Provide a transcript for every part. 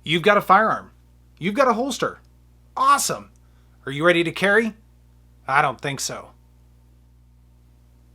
You've got a firearm. You've got a holster. Awesome. Are you ready to carry? I don't think so.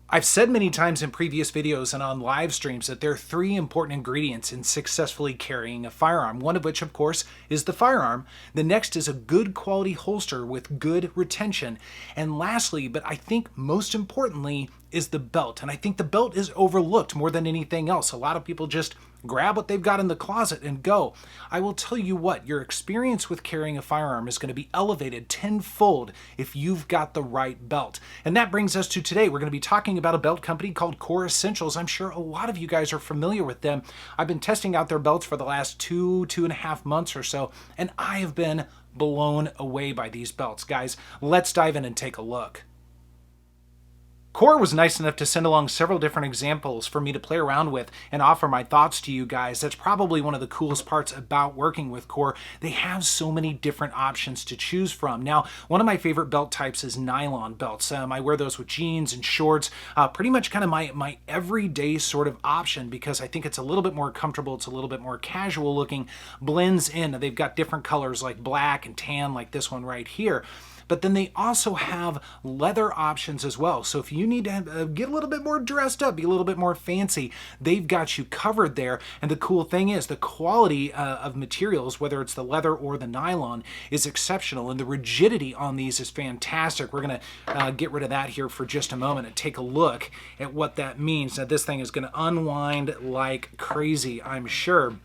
I've said many times in previous videos and on live streams that there are three important ingredients in successfully carrying a firearm, one of which, of course, is the firearm. The next is a good quality holster with good retention. And lastly, but I think most importantly, is the belt. And I think the belt is overlooked more than anything else. A lot of people just grab what they've got in the closet and go. I will tell you what, your experience with carrying a firearm is going to be elevated tenfold if you've got the right belt. And that brings us to today. We're going to be talking about a belt company called Core Essentials. I'm sure a lot of you guys are familiar with them. I've been testing out their belts for the last two and a half months or so, and I have been blown away by these belts. Guys, let's dive in and take a look. Core was nice enough to send along several different examples for me to play around with and offer my thoughts to you guys. That's probably one of the coolest parts about working with Core. They have so many different options to choose from. Now, one of my favorite belt types is nylon belts. I wear those with jeans and shorts, pretty much kind of my everyday sort of option because I think it's a little bit more comfortable. It's a little bit more casual looking, blends in. They've got different colors like black and tan like this one right here. But then they also have leather options as well. So if you need to get a little bit more dressed up, be a little bit more fancy, they've got you covered there. And the cool thing is the quality of materials, whether it's the leather or the nylon, is exceptional. And the rigidity on these is fantastic. We're going to get rid of that here for just a moment and take a look at what that means. Now, this thing is going to unwind like crazy, I'm sure.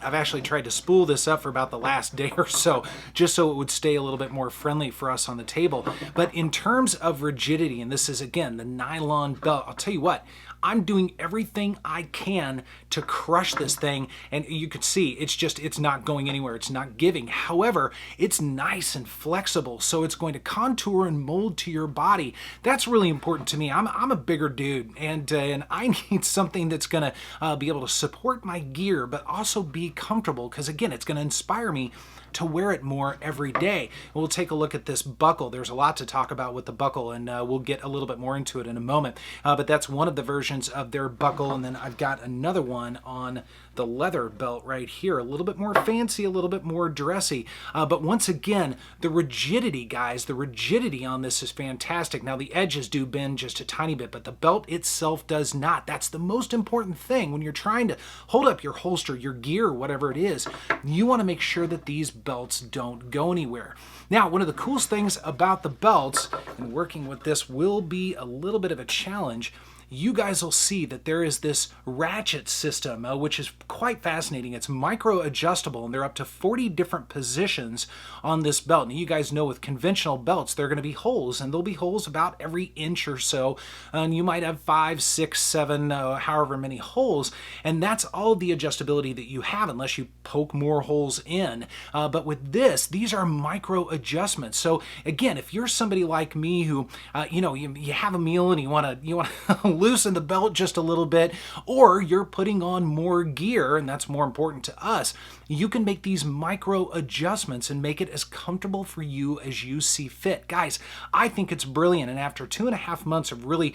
I've actually tried to spool this up for about the last day or so, just so it would stay a little bit more friendly for us on the table. But in terms of rigidity, and this is again the nylon belt, I'll tell you what, I'm doing everything I can to crush this thing, and you can see it's not going anywhere. It's not giving. However, it's nice and flexible, so it's going to contour and mold to your body. That's really important to me. I'm a bigger dude, and I need something that's going to be able to support my gear, but also be comfortable, because again, it's going to inspire me to wear it more every day. We'll take a look at this buckle. There's a lot to talk about with the buckle, and we'll get a little bit more into it in a moment. But that's one of the versions of their buckle, and then I've got another one on the leather belt right here. A little bit more fancy, a little bit more dressy. But once again, the rigidity, guys, the rigidity on this is fantastic. Now, the edges do bend just a tiny bit, but the belt itself does not. That's the most important thing when you're trying to hold up your holster, your gear, whatever it is. You want to make sure that these belts don't go anywhere. Now, one of the coolest things about the belts, and working with this will be a little bit of a challenge, you guys will see that there is this ratchet system, which is quite fascinating. It's micro adjustable, and there are up to 40 different positions on this belt. Now, you guys know with conventional belts, there are going to be holes, and there'll be holes about every inch or so, and you might have 5, 6, 7, however many holes, and that's all the adjustability that you have unless you poke more holes in. But with this, these are micro adjustments. So again, if you're somebody like me who, you have a meal and you want to loosen the belt just a little bit, or you're putting on more gear, and that's more important to us, you can make these micro adjustments and make it as comfortable for you as you see fit. Guys, I think it's brilliant, and after 2.5 months of really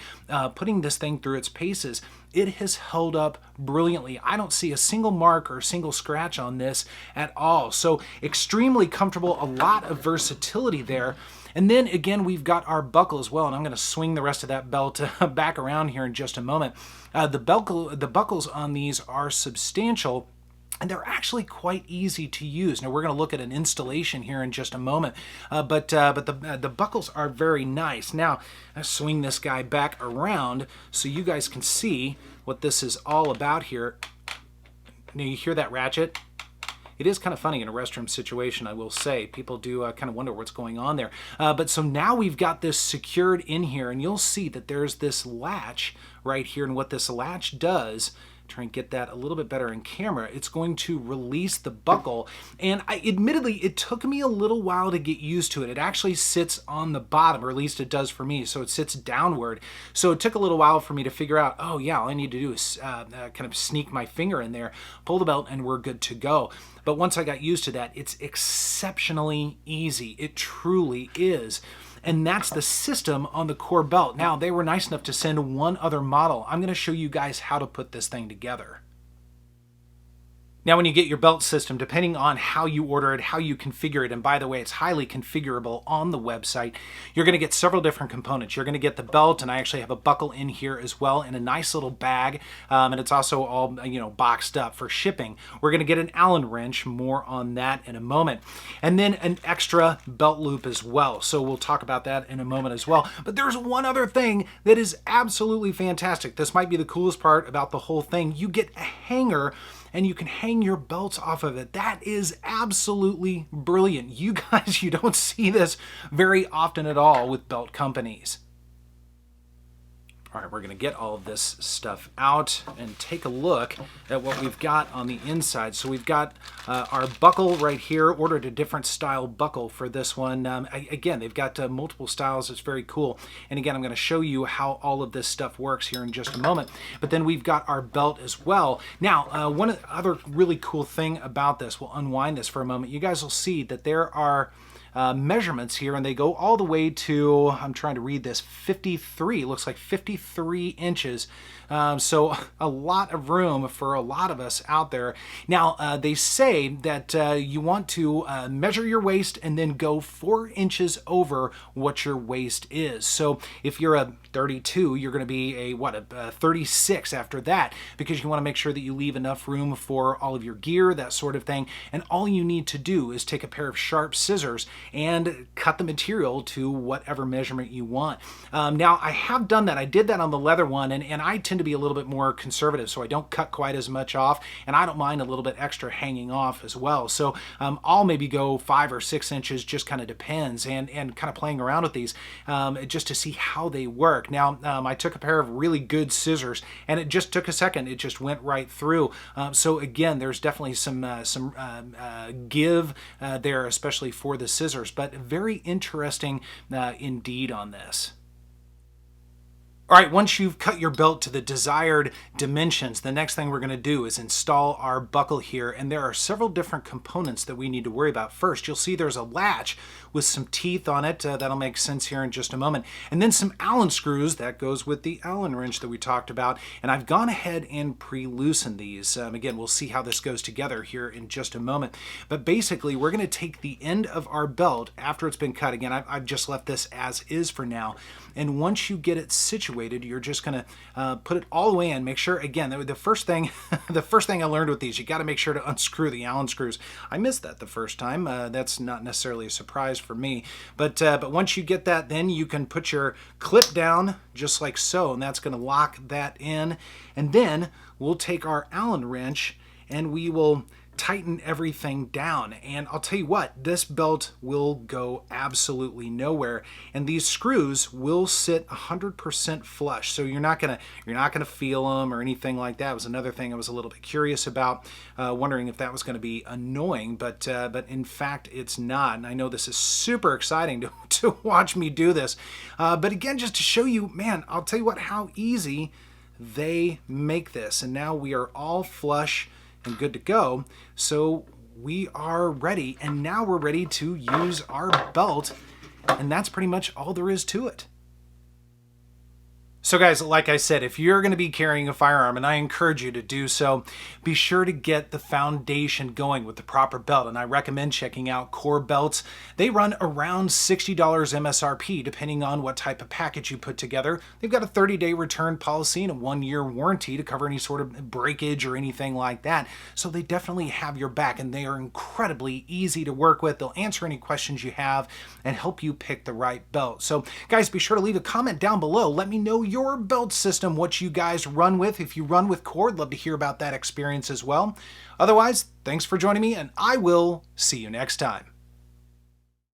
putting this thing through its paces, it has held up brilliantly. I don't see a single mark or a single scratch on this at all. So extremely comfortable, a lot of versatility there. And then again, we've got our buckle as well, and I'm going to swing the rest of that belt back around here in just a moment. The buckles on these are substantial, and they're actually quite easy to use. Now, we're going to look at an installation here in just a moment, but the buckles are very nice. Now, I swing this guy back around so you guys can see what this is all about here. Now, you hear that ratchet? It is kind of funny in a restroom situation, I will say. People do kind of wonder what's going on there. But so now we've got this secured in here, and you'll see that there's this latch right here, and what this latch does, try and get that a little bit better in camera, it's going to release the buckle. And admittedly, it took me a little while to get used to it. It actually sits on the bottom, or at least it does for me, so it sits downward. So it took a little while for me to figure out, oh yeah, all I need to do is kind of sneak my finger in there, pull the belt, and we're good to go. But once I got used to that, it's exceptionally easy. It truly is. And that's the system on the Core belt. Now, they were nice enough to send one other model. I'm going to show you guys how to put this thing together. Now, when you get your belt system, depending on how you order it, how you configure it, and by the way, it's highly configurable on the website, you're going to get several different components. You're going to get the belt, and I actually have a buckle in here as well in a nice little bag, and it's also all, boxed up for shipping. We're going to get an Allen wrench, more on that in a moment, and then an extra belt loop as well. So we'll talk about that in a moment as well. But there's one other thing that is absolutely fantastic. This might be the coolest part about the whole thing. You get a hanger, and you can hang your belts off of it. That is absolutely brilliant. You guys, you don't see this very often at all with belt companies. All right, we're going to get all of this stuff out and take a look at what we've got on the inside. So we've got our buckle right here. Ordered a different style buckle for this one. Again, they've got multiple styles. It's very cool. And again, I'm going to show you how all of this stuff works here in just a moment. But then we've got our belt as well. Now, one other really cool thing about this, we'll unwind this for a moment. You guys will see that there are measurements here, and they go all the way to, I'm trying to read this, 53, looks like 53 inches. So a lot of room for a lot of us out there. Now, they say that you want to measure your waist and then go 4 inches over what your waist is. So if you're a 32, you're going to be a 36 after that, because you want to make sure that you leave enough room for all of your gear, that sort of thing. And all you need to do is take a pair of sharp scissors and cut the material to whatever measurement you want. Now, I have done that. I did that on the leather one, and I tend to be a little bit more conservative, so I don't cut quite as much off, and I don't mind a little bit extra hanging off as well. So I'll maybe go 5 or 6 inches, just kind of depends, and kind of playing around with these just to see how they work. Now, I took a pair of really good scissors, and it just took a second. It just went right through. So again, there's definitely some give there, especially for the scissors, but very interesting indeed on this. All right, once you've cut your belt to the desired dimensions, the next thing we're going to do is install our buckle here, and there are several different components that we need to worry about. First, you'll see there's a latch with some teeth on it. That'll make sense here in just a moment. And then some Allen screws. That goes with the Allen wrench that we talked about. And I've gone ahead and pre-loosened these. Again, we'll see how this goes together here in just a moment. But basically, we're going to take the end of our belt after it's been cut. Again, I've just left this as is for now. And once you get it situated, you're just going to put it all the way in. Make sure, again, the first thing I learned with these, you got to make sure to unscrew the Allen screws. I missed that the first time. That's not necessarily a surprise for me. But once you get that, then you can put your clip down just like so, and that's going to lock that in. And then we'll take our Allen wrench and we will tighten everything down. And I'll tell you what, this belt will go absolutely nowhere, and these screws will sit 100% flush, so you're not gonna feel them or anything like that. It was another thing I was a little bit curious about, wondering if that was going to be annoying, but in fact it's not. And I know this is super exciting to watch me do this, but again, just to show you, man, I'll tell you what, how easy they make this. And now we are all flush and good to go. So we are ready, and now we're ready to use our belt, and that's pretty much all there is to it. So guys, like I said, if you're going to be carrying a firearm, and I encourage you to do so, be sure to get the foundation going with the proper belt. And I recommend checking out Core Belts. They run around $60 MSRP, depending on what type of package you put together. They've got a 30-day return policy and a 1-year warranty to cover any sort of breakage or anything like that. So they definitely have your back, and they are incredibly easy to work with. They'll answer any questions you have and help you pick the right belt. So guys, be sure to leave a comment down below. Let me know your belt system, what you guys run with. If you run with Core, I'd love to hear about that experience as well. Otherwise, thanks for joining me, and I will see you next time.